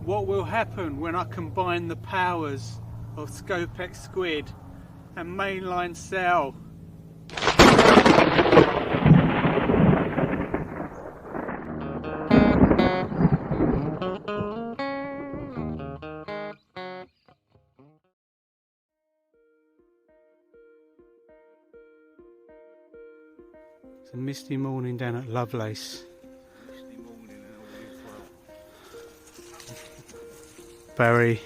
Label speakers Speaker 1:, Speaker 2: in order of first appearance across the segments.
Speaker 1: what will happen when I combine the powers of Scopex Squid and mainline cell. It's a misty morning down at Lovelace. Barry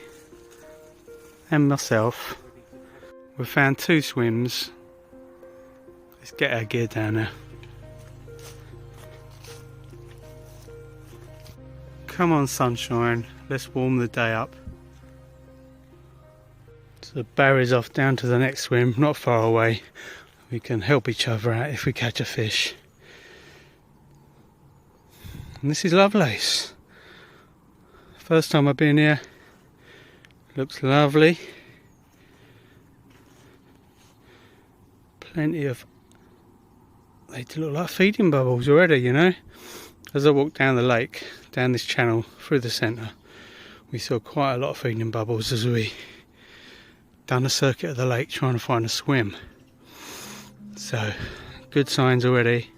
Speaker 1: and myself, we've found 2 swims. Let's get our gear down there. Come on sunshine, let's warm the day up. So Barry's off down to the next swim, not far away. We can help each other out if we catch a fish. And this is Lovelace. First time I've been here. Looks lovely. Plenty of, they look like feeding bubbles already, you know. As I walked down the lake, down this channel through the centre, we saw quite a lot of feeding bubbles as we done a circuit of the lake trying to find a swim. So, good signs already.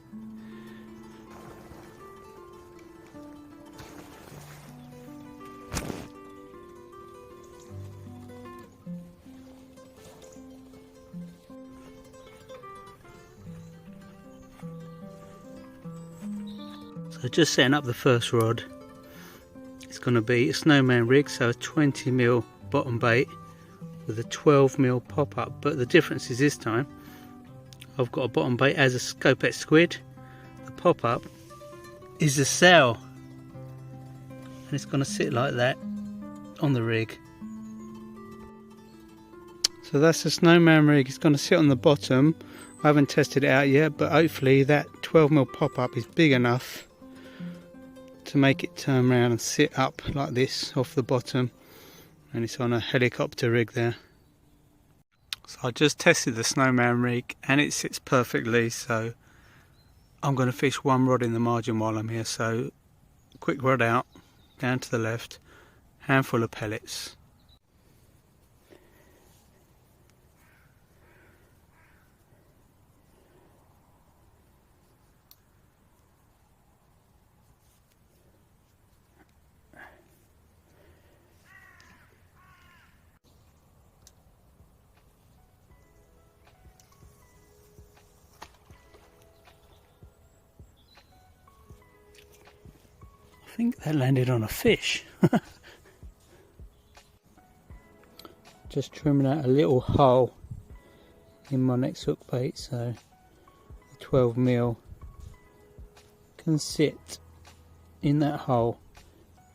Speaker 1: So just setting up the first rod. It's going to be a snowman rig, so a 20mm bottom bait with a 12mm pop up, but the difference is this time I've got a bottom bait as a Scopex Squid. The pop up is a cell, and it's going to sit like that on the rig. So that's the snowman rig. It's going to sit on the bottom. I haven't tested it out yet, but hopefully that 12mm pop up is big enough to make it turn around and sit up like this off the bottom, and it's on a helicopter rig there. So I just tested the snowman rig and it sits perfectly, so I'm going to fish 1 rod in the margin while I'm here. So quick rod out, down to the left, handful of pellets. I think that landed on a fish. Just trimming out a little hole in my next hook bait, so the 12mm can sit in that hole.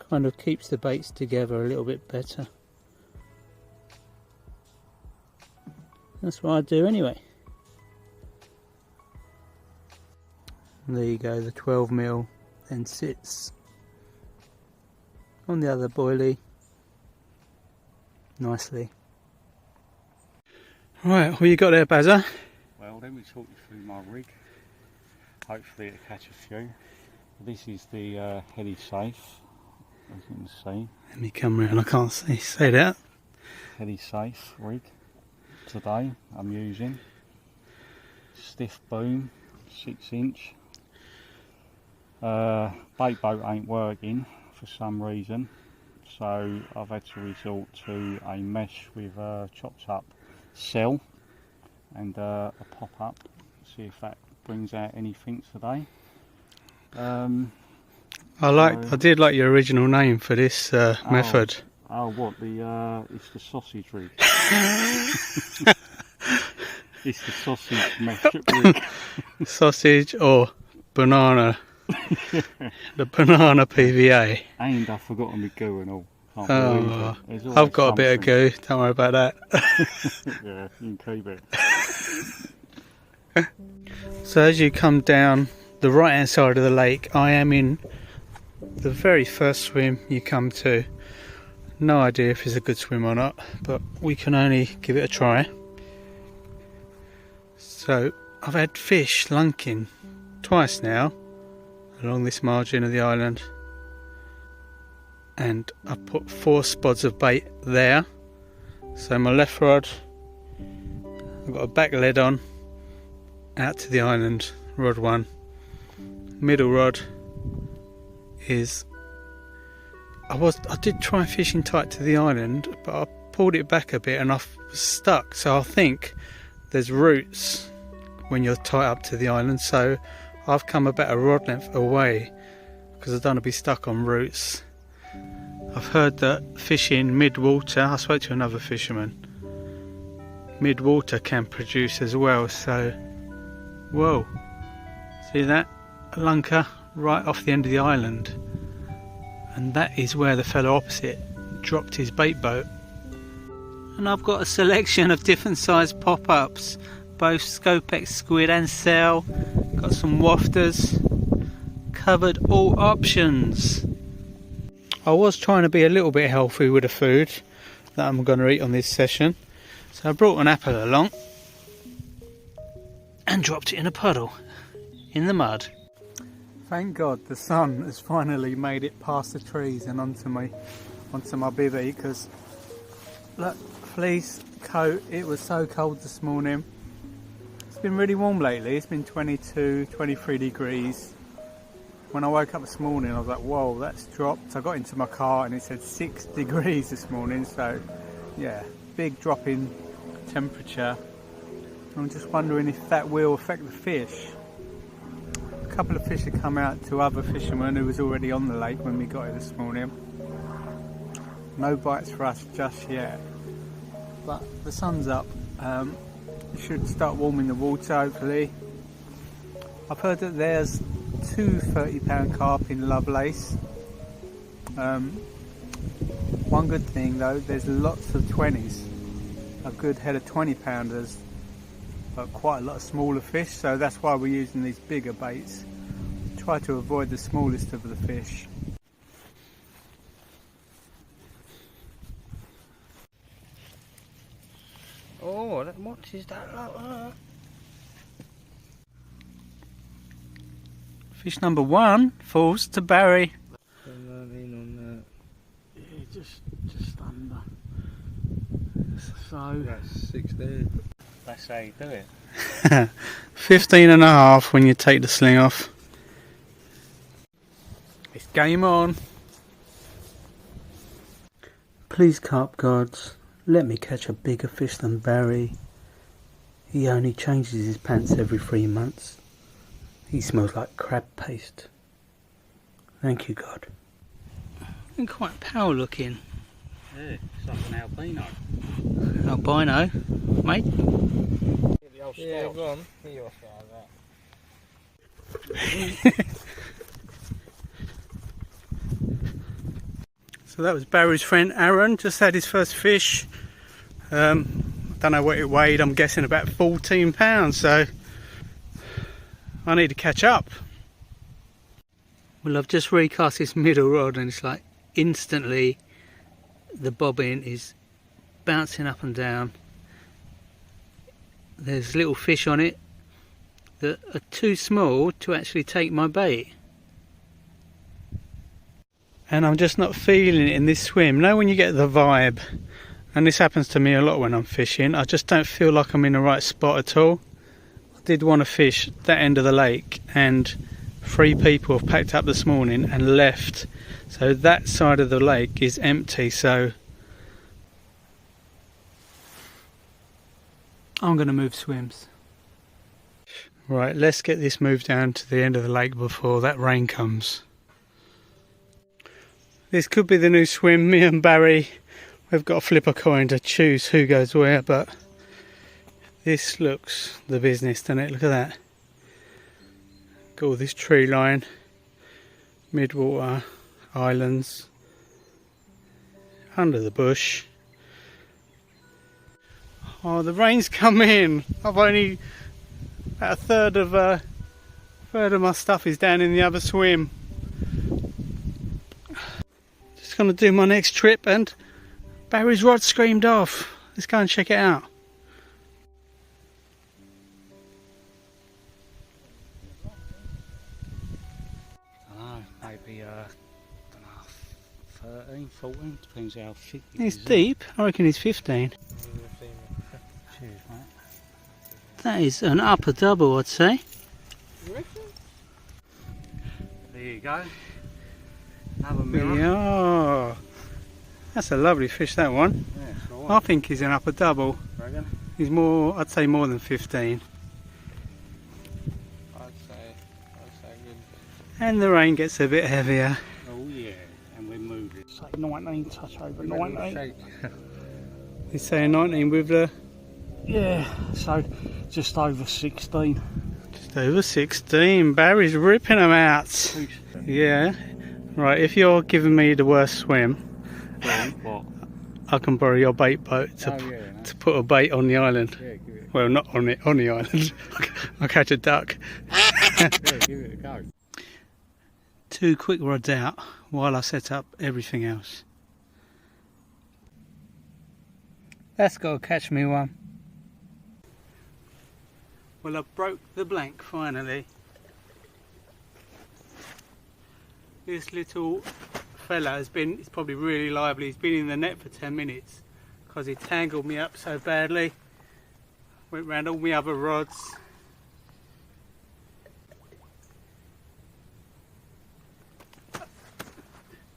Speaker 1: Kind of keeps the baits together a little bit better. That's what I do anyway. And there you go, the 12mm then sits on the other boilie nicely. Right, what you got there, Bazza?
Speaker 2: Well, let me talk you through my rig. Hopefully it'll catch a few. This is the heady safe, as you can see.
Speaker 1: Let me come round, I can't see. Say that.
Speaker 2: Heady safe rig. Today I'm using stiff boom, 6-inch. Bait boat ain't working for some reason, so I've had to resort to a mesh with a chopped up cell and a pop up. See if that brings out anything today.
Speaker 1: I did like your original name for this method.
Speaker 2: Oh, what it's the sausage rig. It's the sausage mesh rig.
Speaker 1: Sausage or banana. The banana PVA.
Speaker 2: And I've forgotten my goo and all.
Speaker 1: Oh, I've got a bit of goo, don't worry about that.
Speaker 2: Yeah, you can keep it.
Speaker 1: So as you come down the right hand side of the lake, I am in the very first swim you come to. No idea if it's a good swim or not, but we can only give it a try. So I've had fish lunking twice now along this margin of the island. and I've put 4 spods of bait there. So my left rod, I've got a back lead on, out to the island, rod 1. Middle rod is, I did try fishing tight to the island, but I pulled it back a bit and I was stuck. So I think there's roots when you're tight up to the island, so I've come about a rod length away because I don't want to be stuck on roots. I've heard that fishing mid-water, I spoke to another fisherman, mid-water can produce as well. So, whoa, see that? A lunker right off the end of the island, and that is where the fellow opposite dropped his bait boat. And I've got a selection of different sized pop-ups, both Scopex, Squid and Cell. Got some wafters, covered all options. I was trying to be a little bit healthy with the food that I'm going to eat on this session, so I brought an apple along and dropped it in a puddle in the mud. Thank God the sun has finally made it past the trees and onto my bivvy, because look, fleece, coat, it was so cold this morning. It's been really warm lately, it's been 22, 23 degrees. When I woke up this morning I was like, whoa, that's dropped. I got into my car and it said 6 degrees this morning, so yeah, big drop in temperature. I'm just wondering if that will affect the fish. A couple of fish had come out to other fishermen who was already on the lake when we got here this morning. No bites for us just yet, but the sun's up. It should start warming the water hopefully. I've heard that there's 2 30-pound carp in Lovelace. One good thing though, there's lots of 20s, a good head of 20-pounders, but quite a lot of smaller fish, so that's why we're using these bigger baits. Try to avoid the smallest of the fish. Oh, what is that? Fish number 1 falls to Barry. Yeah, just under. So
Speaker 2: That's 16. That's how you do it.
Speaker 1: 15.5 when you take the sling off. It's game on. Please, carp gods, let me catch a bigger fish than Barry. He only changes his pants every 3 months. He smells like crab paste. Thank you, God. And quite pale looking.
Speaker 2: Yeah, it's like an albino.
Speaker 1: Albino, mate.
Speaker 2: Yeah, go on. Here that.
Speaker 1: So that was Barry's friend Aaron, just had his first fish. Don't know what it weighed, I'm guessing about 14 pounds, so I need to catch up. Well, I've just recast this middle rod and it's like instantly the bobbin is bouncing up and down. There's little fish on it that are too small to actually take my bait. And I'm just not feeling it in this swim. Now when you get the vibe, and this happens to me a lot when I'm fishing, I just don't feel like I'm in the right spot at all. I did want to fish that end of the lake and 3 people have packed up this morning and left. So that side of the lake is empty, so I'm going to move swims. Right, let's get this moved down to the end of the lake before that rain comes. This could be the new swim. Me and Barry, we've got to flip a coin to choose who goes where, but this looks the business, doesn't it? Look at that. Got all this tree line, mid-water, islands, under the bush. Oh, the rain's come in. I've only about a third of my stuff is down in the other swim. Just gonna do my next trip, and Barry's rod screamed off. Let's go and check it out. I don't know, maybe 30,
Speaker 2: 13, 14, depends how thick it
Speaker 1: He's
Speaker 2: is.
Speaker 1: deep. I reckon he's 15.
Speaker 2: Cheers, mate.
Speaker 1: That is an upper double, I'd say.
Speaker 2: You reckon? There you go. Another mirror.
Speaker 1: Yeah. That's a lovely fish, that one.
Speaker 2: Yeah, it's all
Speaker 1: I
Speaker 2: right.
Speaker 1: think he's an upper double.
Speaker 2: Reckon?
Speaker 1: He's more, I'd say more than 15.
Speaker 3: I'd say good.
Speaker 1: And the rain gets a bit heavier.
Speaker 2: Oh yeah, and we're moving. Say 19, touch over 19.
Speaker 1: He's saying 19 with the...
Speaker 2: Yeah, so just over 16.
Speaker 1: Just over 16. Barry's ripping them out. Yeah. Right, if you're giving me the worst swim,
Speaker 2: What?
Speaker 1: I can borrow your bait boat to, to put a bait on the island.
Speaker 2: Yeah, give it.
Speaker 1: Well, not on it, on the island. I'll catch a duck.
Speaker 2: Yeah, give it a go.
Speaker 1: 2 quick rods out while I set up everything else. That's got to catch me one. Well, I broke the blank finally. This little fella has been, he's probably really lively, he's been in the net for 10 minutes because he tangled me up so badly. Went round all my other rods.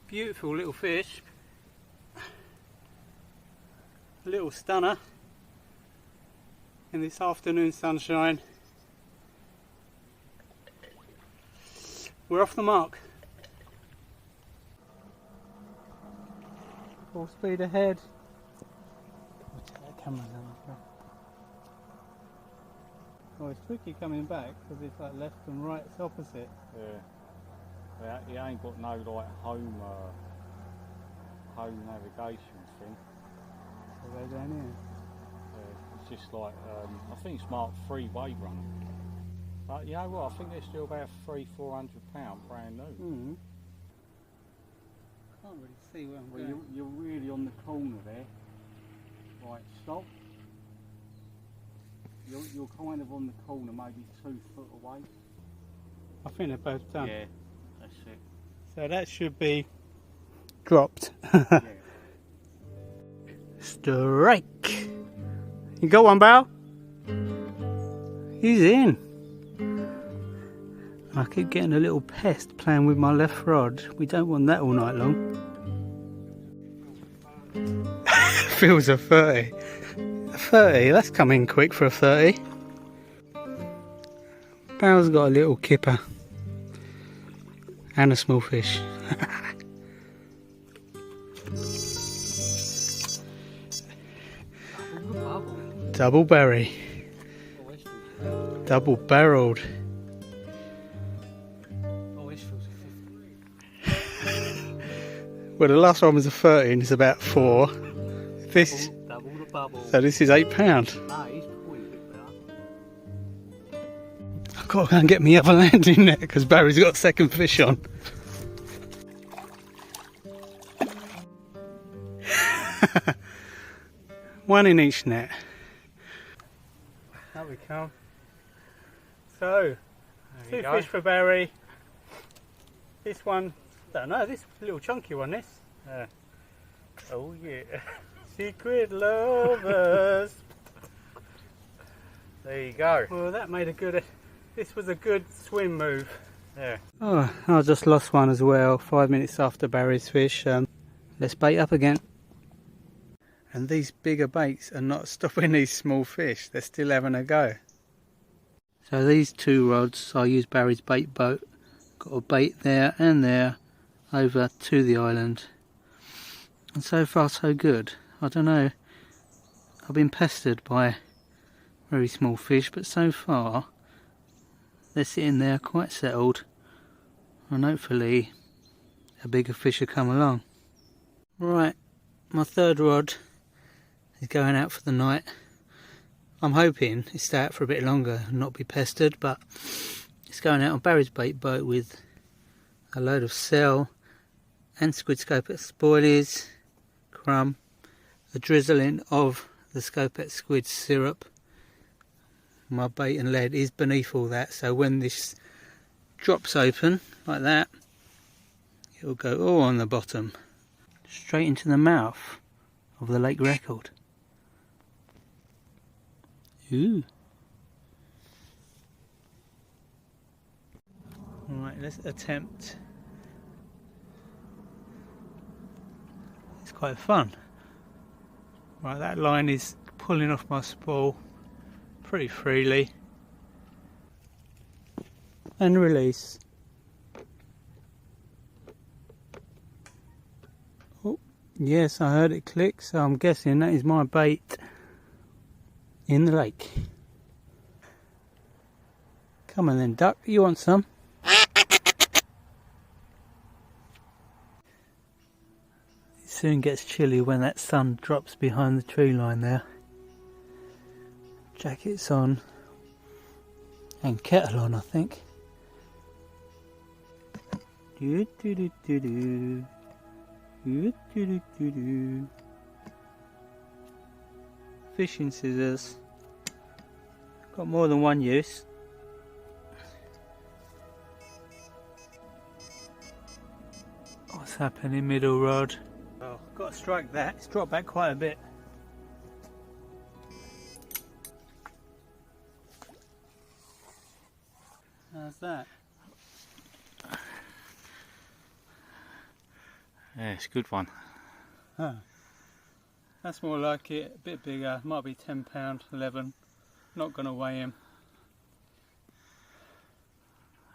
Speaker 1: Beautiful little fish. Little stunner in this afternoon sunshine. We're off the mark. Full speed ahead. Oh, it's tricky coming back because it's like left and right, it's opposite.
Speaker 2: Yeah. You ain't got no like home navigation thing.
Speaker 1: So they down here.
Speaker 2: It's just like I think it's marked 3 wave runner. But you know what? I think they're still about £300-400 brand new.
Speaker 1: Mm. Can't really see where I'm
Speaker 2: Well,
Speaker 1: going.
Speaker 2: you're really on the corner there. Right, stop. You're kind of on the corner, maybe 2 foot away.
Speaker 1: I think they're both done.
Speaker 2: Yeah, that's it.
Speaker 1: So that should be dropped.
Speaker 2: Yeah.
Speaker 1: Strike. You got one, Bow? He's in. I keep getting a little pest playing with my left rod. We don't want that all night long. Feels a 30. A 30, that's coming quick for a 30. Bow's got a little kipper. And a small fish. Double berry. Double barreled. Well, the last one was a 30 and it's about 4. This,
Speaker 2: Double the bubble.
Speaker 1: so this is £8.
Speaker 2: No, he's probably a bit better.
Speaker 1: I've got to go and get me other landing net because Barry's got a second fish on. One in each net. There we come. So, 2 fish for Barry. This one, I don't know, this little chunky one, this. Oh yeah. Secret lovers.
Speaker 2: There you go.
Speaker 1: Well, that made a good, this was a good swim move.
Speaker 2: Yeah.
Speaker 1: Oh, I just lost one as well, 5 minutes after Barry's fish. Let's bait up again. And these bigger baits are not stopping these small fish, they're still having a go. So these 2 rods, I use Barry's bait boat. Got a bait there and there over to the island. And so far so good. I don't know, I've been pestered by very small fish, but so far they're sitting there quite settled, and hopefully a bigger fish will come along. Right, my 3rd rod is going out for the night. I'm hoping it stay out for a bit longer and not be pestered, but it's going out on Barry's bait boat with a load of cell and Squid Scopex spoilies, crumb, a drizzling of the Scopex Squid syrup. My bait and lead is beneath all that, so when this drops open like that, it will go all on the bottom. straight into the mouth of the lake record. Ooh. Alright, let's attempt. It's quite fun. Right, that line is pulling off my spool pretty freely. And release. Oh, yes, I heard it click, so I'm guessing that is my bait in the lake. Come on then, duck, you want some? It soon gets chilly when that sun drops behind the tree line there. Jackets on and kettle on, I think. Fishing scissors. Got more than one use. What's happening, middle rod? Oh, got to strike that. It's dropped back quite a bit. How's that?
Speaker 2: Yeah, it's a good one.
Speaker 1: Huh. That's more like it. A bit bigger. Might be £10, 11. Not going to weigh him.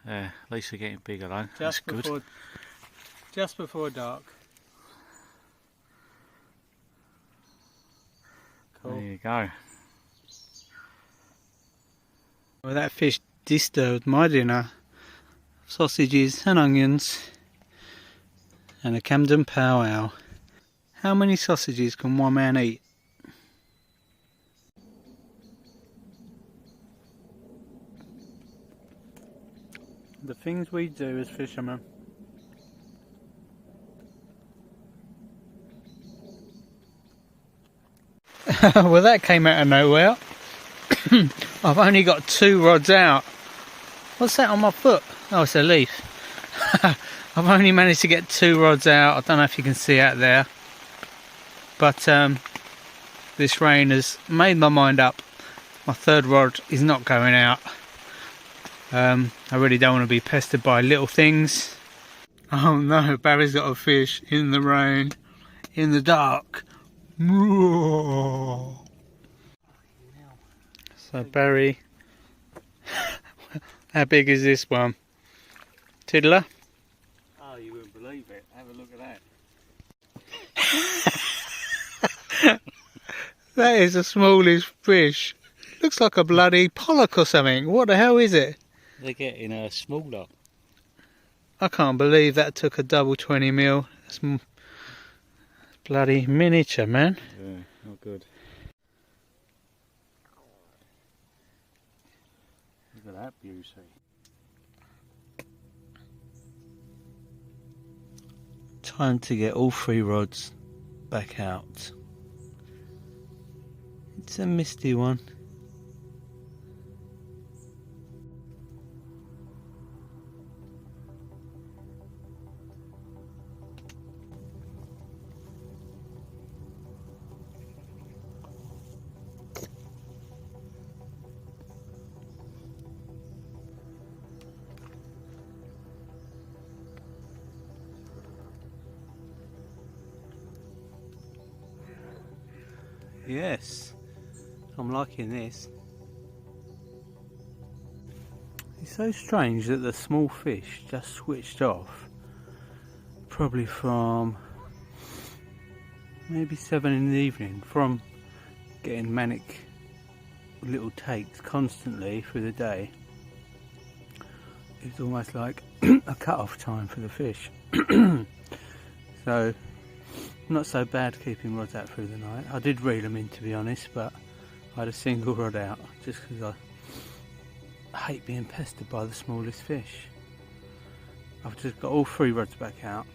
Speaker 2: Yeah, at least we're getting bigger though. That's good.
Speaker 1: Just before dark. Cool.
Speaker 2: There you go.
Speaker 1: Well, that fish disturbed my dinner. Sausages and onions and a Camden powwow. How many sausages can one man eat? The things we do as fishermen. Well, that came out of nowhere. I've only got 2 rods out. What's that on my foot? Oh, it's a leaf. I've only managed to get 2 rods out. I don't know if you can see out there. But this rain has made my mind up. My 3rd rod is not going out. I really don't want to be pestered by little things. Oh no, Barry's got a fish in the rain, in the dark. So Barry, how big is this one? Tiddler?
Speaker 2: Oh, you wouldn't believe it. Have a look at that.
Speaker 1: That is the smallest fish. Looks like a bloody pollock or something. What the hell is it?
Speaker 2: They're getting smaller.
Speaker 1: I can't believe that took a double 20mm. That's bloody miniature, man.
Speaker 2: Yeah, not good. Look at that beauty.
Speaker 1: Time to get all 3 rods back out. It's a misty one. Yes, I'm liking this. It's so strange that the small fish just switched off, probably from maybe 7 in the evening, from getting manic little takes constantly through the day. It's almost like a cut-off time for the fish. So not so bad keeping rods out through the night. I did reel them in, to be honest, but I had a single rod out just because I hate being pestered by the smallest fish. I've just got all 3 rods back out.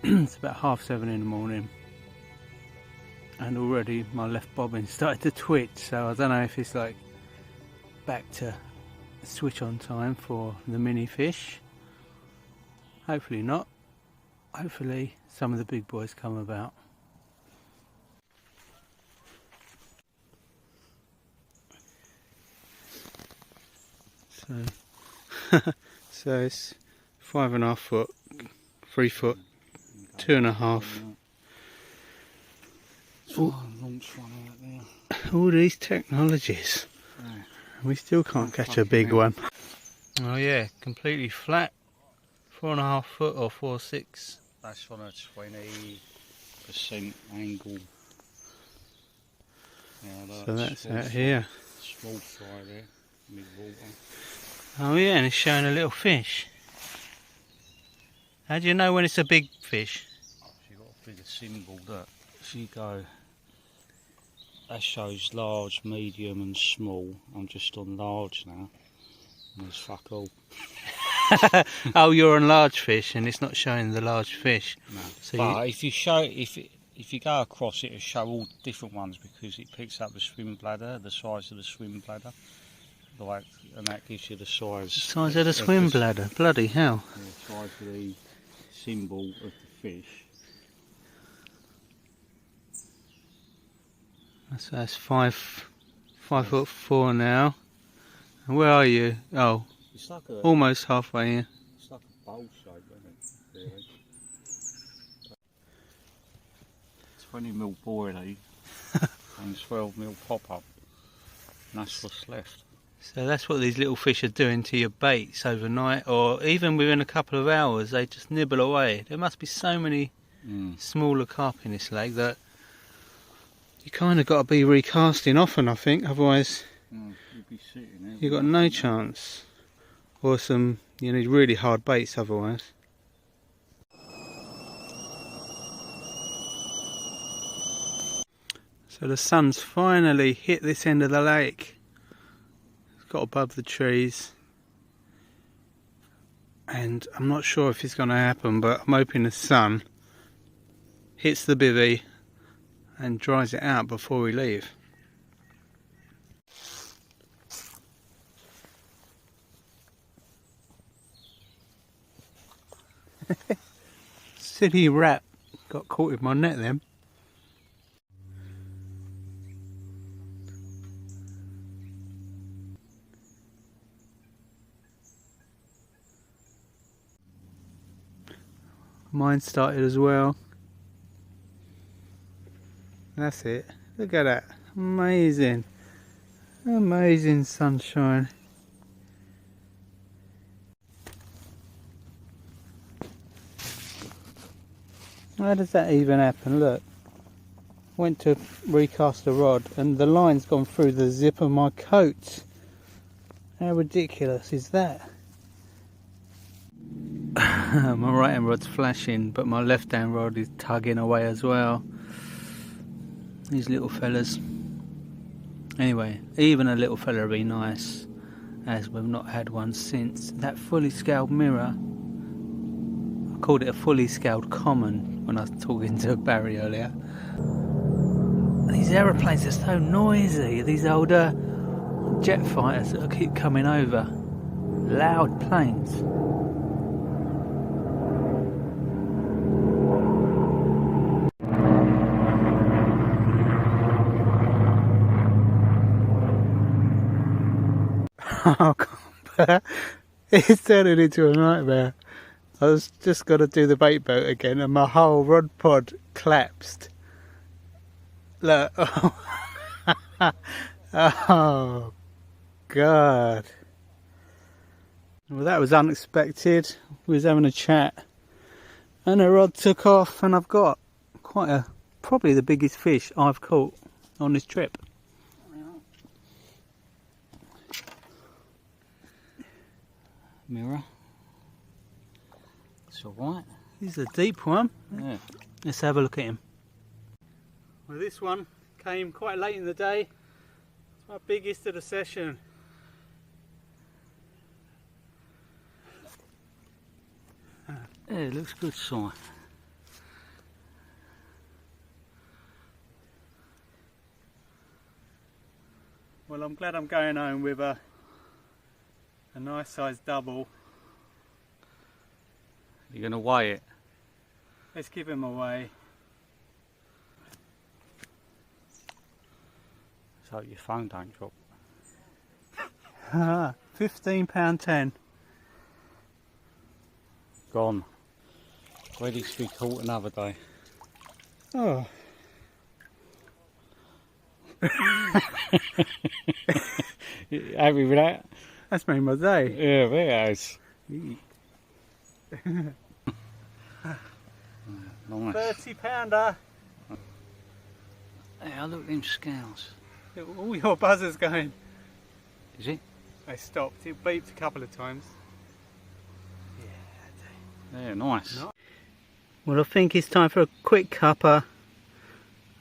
Speaker 1: It's about 7:30 in the morning, and already my left bobbin started to twitch, so I don't know if it's like back to switch on time for the mini fish. Hopefully not. Hopefully some of the big boys come about. So it's 5.5 foot, 3 foot, 2.5.
Speaker 2: Launch one out there.
Speaker 1: All these technologies.
Speaker 2: Yeah.
Speaker 1: We still can't catch a big one. Oh yeah, completely flat. 4.5 foot or 4.6.
Speaker 2: That's on a 20% angle. Yeah,
Speaker 1: So that's out here.
Speaker 2: Small fry there, mid-water.
Speaker 1: Oh yeah, and it's showing a little fish. How do you know when it's a big fish?
Speaker 2: You've got a bigger symbol that if you go, that shows large, medium and small. I'm just on large now. And there's fuck all.
Speaker 1: Oh, you're on large fish and it's not showing the large fish.
Speaker 2: No.
Speaker 1: So
Speaker 2: but if you show, if you go across it, it'll show all different ones because it picks up the swim bladder, the size of the swim bladder. Like, and that gives you the size
Speaker 1: of the swim bladder. Bloody hell.
Speaker 2: The size of the symbol of the fish.
Speaker 1: So that's 5'4" now. And where are you? Oh,
Speaker 2: it's like a,
Speaker 1: almost halfway here.
Speaker 2: It's like a bowl shape, isn't it? Really. 20mm boilie and 12mm pop up. And that's what's left.
Speaker 1: So that's what these little fish are doing to your baits overnight, or even within a couple of hours. They just nibble away. There must be so many smaller carp in this lake that you kind of got to be recasting often, I think. Otherwise,
Speaker 2: you'd be sitting there.
Speaker 1: You've got no chance. Or you need really hard baits otherwise. So the sun's finally hit this end of the lake. It's got above the trees. And I'm not sure if it's going to happen, but I'm hoping the sun hits the bivvy and dries it out before we leave. Silly rat got caught with my net then. Mine started as well. That's it. Look at that. Amazing. Amazing sunshine. How does that even happen? Look. Went to recast the rod and the line's gone through the zip of my coat. How ridiculous is that? My right hand rod's flashing, but my left hand rod is tugging away as well. These little fellas. Anyway, even a little fella would be nice, as we've not had one since. That fully scaled mirror, I called it a fully scaled common when I was talking to Barry earlier. These aeroplanes are so noisy, these older jet fighters that keep coming over. Loud planes. Oh, God. It's turning into a nightmare. I was just going to do the bait boat again and my whole rod pod collapsed. Look. Oh, God. Well, that was unexpected. We was having a chat and the rod took off and I've got probably the biggest fish I've caught on this trip. Mirror. It's alright. He's a deep one.
Speaker 2: Yeah.
Speaker 1: Let's have a look at him. Well, this one came quite late in the day. It's my biggest of the session.
Speaker 2: Yeah, it looks good size.
Speaker 1: Well, I'm glad I'm going home with a nice sized double.
Speaker 2: You're going to weigh it?
Speaker 1: Let's give him away.
Speaker 2: So your phone don't drop.
Speaker 1: £15.10.
Speaker 2: Gone. Ready to be caught another day.
Speaker 1: Oh.
Speaker 2: Happy with that?
Speaker 1: That's made my day.
Speaker 2: Yeah, it has. Nice.
Speaker 1: £30.
Speaker 2: Hey, look at them scales.
Speaker 1: All your buzzers going.
Speaker 2: Is it?
Speaker 1: They stopped. It beeped a couple of times.
Speaker 2: Yeah, nice.
Speaker 1: Well, I think it's time for a quick cuppa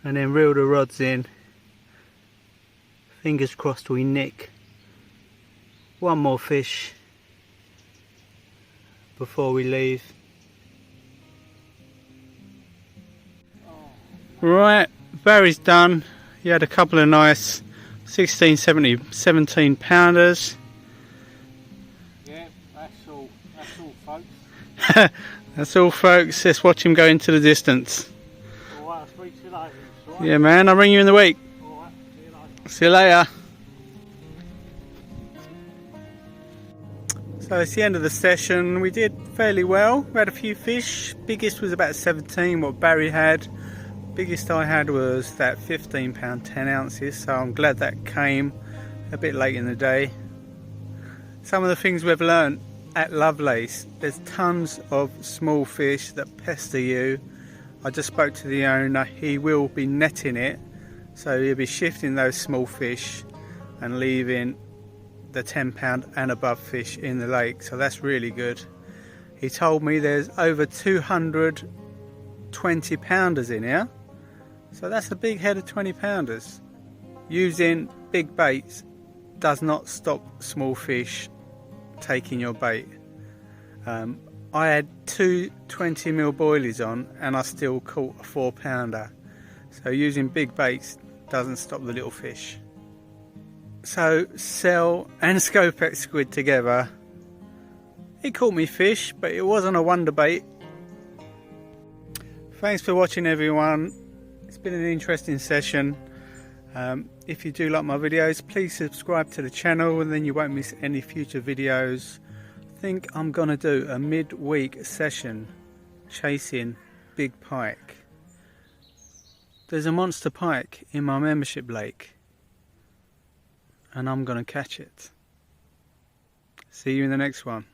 Speaker 1: and then reel the rods in. Fingers crossed we nick one more fish before we leave. Right, Barry's done. He had a couple of nice 17 pounders.
Speaker 2: Yeah, that's all folks.
Speaker 1: That's all folks, let's watch him go into the distance.
Speaker 2: Alright, I'll speak to you later. Right?
Speaker 1: Yeah man, I'll ring you in the week.
Speaker 2: Alright, see you later.
Speaker 1: See you later. So it's the end of the session. We did fairly well. We had a few fish. Biggest was about 17, what Barry had. Biggest I had was that £15 10 ounces, so I'm glad that came a bit late in the day. Some of the things we've learnt at Lovelace, there's tons of small fish that pester you. I just spoke to the owner, he will be netting it, so he'll be shifting those small fish and leaving the £10 and above fish in the lake, so that's really good. He told me there's over 200 20-pounders in here, so that's a big head of 20-pounders. Using big baits does not stop small fish taking your bait. I had two 20mm boilies on and I still caught a 4-pounder, so using big baits doesn't stop the little fish. So cell and Scopex squid together, it caught me fish, but it wasn't a wonder bait. Thanks for watching everyone. It's been an interesting session. If you do like my videos, please subscribe to the channel and then you won't miss any future videos. I think I'm gonna do a midweek session chasing big pike. There's a monster pike in my membership lake and I'm gonna catch it. See you in the next one.